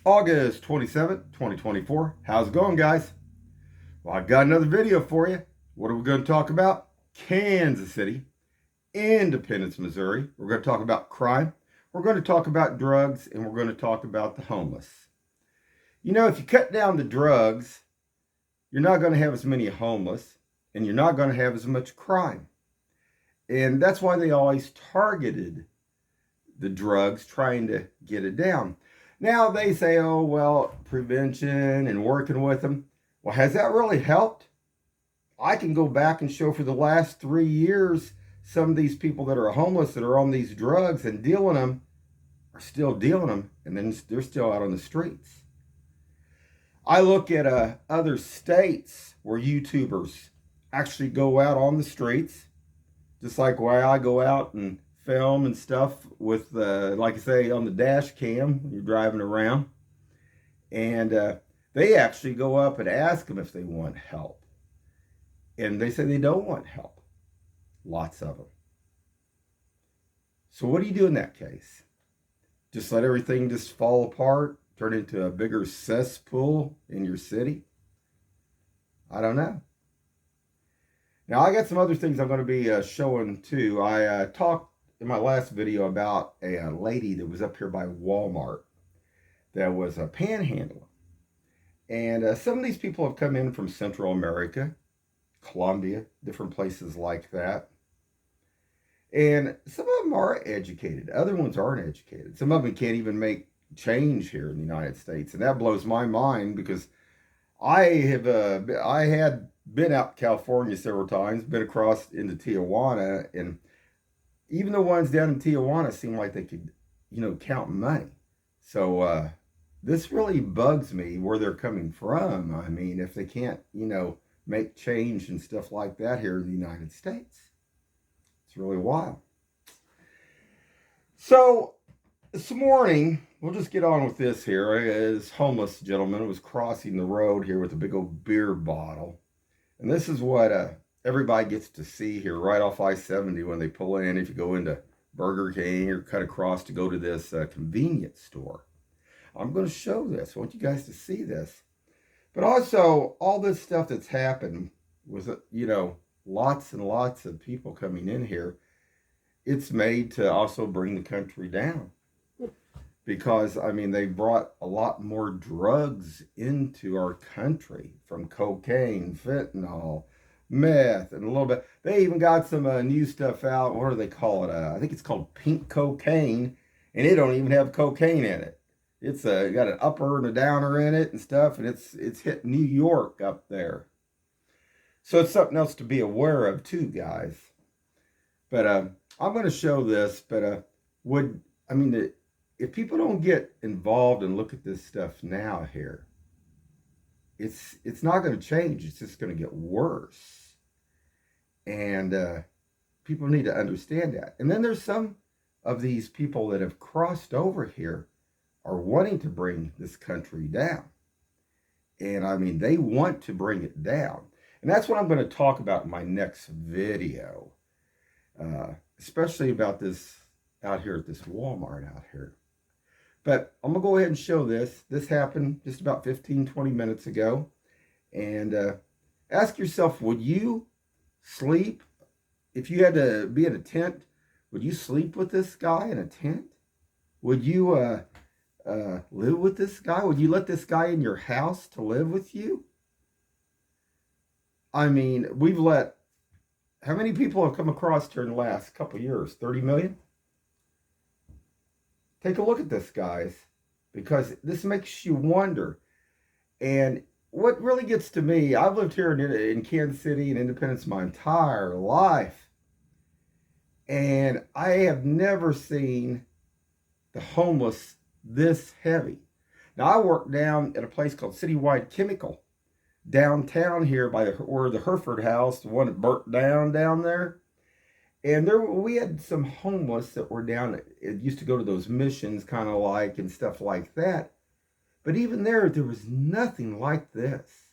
August 27th, 2024. How's it going, guys? Well, I've got another video for you. What are we going to talk about? Kansas City, Independence, Missouri. We're going to talk about crime. We're going to talk about drugs, and we're going to talk about the homeless. You know, if you cut down the drugs, you're not going to have as many homeless, and you're not going to have as much crime. And that's why they always targeted the drugs, trying to get it down. Now they say, oh, well, prevention and working with them. Well, has that really helped? I can go back and show for the last 3 years, some of these people that are homeless that are on these drugs and dealing them are still dealing them, and then they're still out on the streets. I look at other states where YouTubers actually go out on the streets, just like why I go out and film and stuff with, like I say, on the dash cam when you're driving around. And they actually go up and ask them if they want help. And they say they don't want help. Lots of them. So what do you do in that case? Just let everything just fall apart, turn into a bigger cesspool in your city? I don't know. Now, I got some other things I'm going to be showing too. I talked in my last video about a lady that was up here by Walmart that was a panhandler. And some of these people have come in from Central America, Colombia, different places like that. And some of them are educated. Other ones aren't educated. Some of them can't even make change here in the United States. And that blows my mind because I had been out to California several times, been across into Tijuana, and even the ones down in Tijuana seem like they could, count money. So this really bugs me where they're coming from. I mean, if they can't, make change and stuff like that here in the United States, it's really wild. So this morning, we'll just get on with this here. This homeless gentleman was crossing the road here with a big old beer bottle. And this is what everybody gets to see here right off I-70 when they pull in. If you go into Burger King or cut across to go to this convenience store. I'm going to show this. I want you guys to see this. But also, all this stuff that's happened with, lots and lots of people coming in here, it's made to also bring the country down. Because, they brought a lot more drugs into our country, from cocaine, fentanyl, meth, and a little bit. They even got some new stuff out. What do they call it? I think it's called pink cocaine, and it don't even have cocaine in it. It's got an upper and a downer in it and stuff, and it's hit New York up there. So it's something else to be aware of too, guys. But I'm going to show this. But if people don't get involved and look at this stuff now here, it's not going to change. It's just going to get worse. And people need to understand that. And then there's some of these people that have crossed over here are wanting to bring this country down. And they want to bring it down. And that's what I'm going to talk about in my next video. Especially about this out here at this Walmart out here. But I'm going to go ahead and show this. This happened just about 15, 20 minutes ago. And ask yourself, would you sleep? If you had to be in a tent, would you sleep with this guy in a tent? Would you live with this guy? Would you let this guy in your house to live with you? We've let, how many people have come across here in the last couple of years? 30 million? Take a look at this, guys, because this makes you wonder. And what really gets to me, I've lived here in Kansas City and Independence my entire life. And I have never seen the homeless this heavy. Now, I work down at a place called Citywide Chemical downtown here by where the Hereford House, the one that burnt down there. And we had some homeless that were down. It used to go to those missions kind of like and stuff like that. But even there was nothing like this.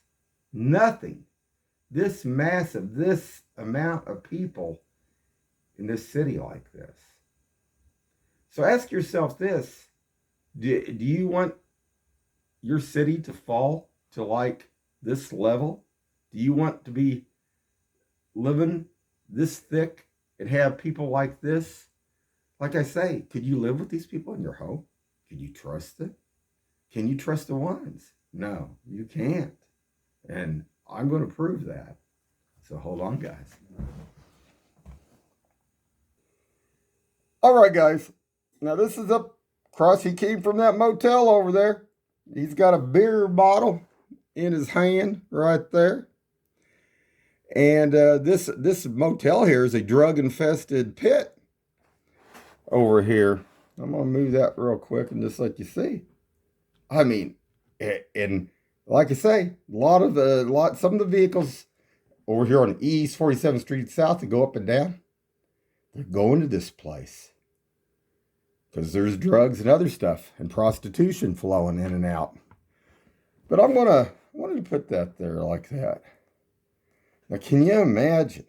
Nothing. This massive, this amount of people in this city like this. So ask yourself this. Do you want your city to fall to like this level? Do you want to be living this thick and have people like this? Like I say, could you live with these people in your home? Could you trust them? Can you trust the ones? No, you can't. And I'm going to prove that. So hold on, guys. All right, guys. Now this is up across. He came from that motel over there. He's got a beer bottle in his hand right there. And this motel here is a drug-infested pit over here. I'm going to move that real quick and just let you see. I mean, and like I say, some of the vehicles over here on East 47th Street South that go up and down, they're going to this place because there's drugs and other stuff and prostitution flowing in and out. But I wanted to put that there like that. Now, can you imagine?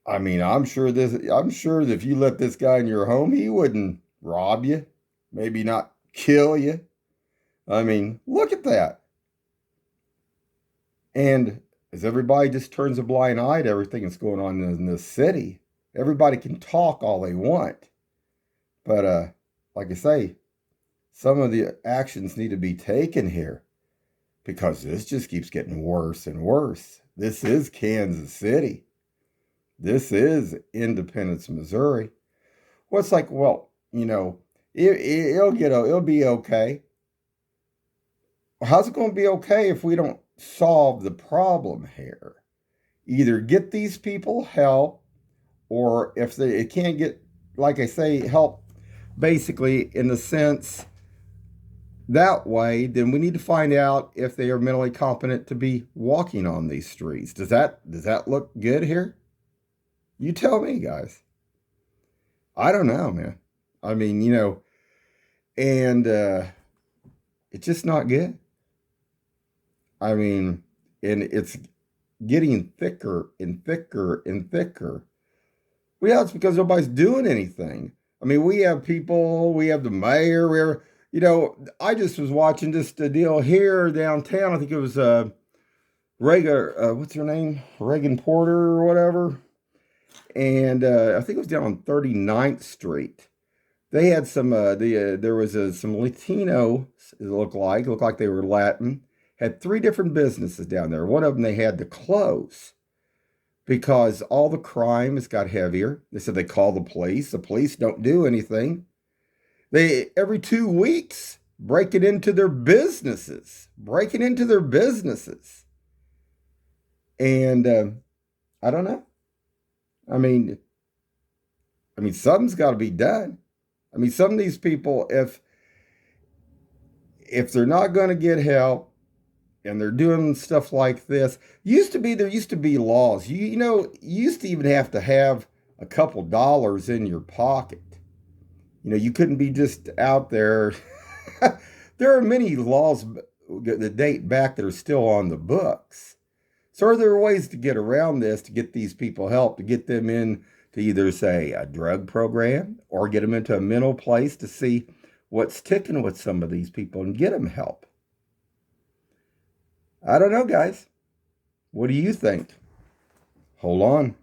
I mean, I'm sure that if you let this guy in your home, he wouldn't rob you, maybe not kill you. I mean, look at that. And as everybody just turns a blind eye to everything that's going on in this city, everybody can talk all they want. But like I say, some of the actions need to be taken here because this just keeps getting worse and worse. This is Kansas City. This is Independence, Missouri. Well, it's like, well, you know, it'll be okay. How's it going to be okay if we don't solve the problem here? Either get these people help, or if they can't get, like I say, help basically in the sense that way, then we need to find out if they are mentally competent to be walking on these streets. Does that look good here? You tell me, guys. I don't know, man. I mean, you know, and it's just not good. I mean, and it's getting thicker and thicker and thicker. Well, yeah, it's because nobody's doing anything. I mean, we have the mayor, you know, I just was watching this deal here downtown. I think it was Reagan, what's her name? Reagan Porter or whatever. And I think it was down on 39th Street. They had some, there was some Latino, it looked like they were Latin, had 3 different businesses down there. One of them they had to close because all the crime has got heavier. They said they call the police. The police don't do anything. They, every 2 weeks, breaking into their businesses. And I don't know. I mean, something's got to be done. I mean, some of these people, if they're not going to get help and they're doing stuff like this, there used to be laws. You know, you used to even have to have a couple dollars in your pocket. You know, you couldn't be just out there. There are many laws that date back that are still on the books. So are there ways to get around this, to get these people help, to get them in to either, say, a drug program or get them into a mental place to see what's ticking with some of these people and get them help? I don't know, guys. What do you think? Hold on.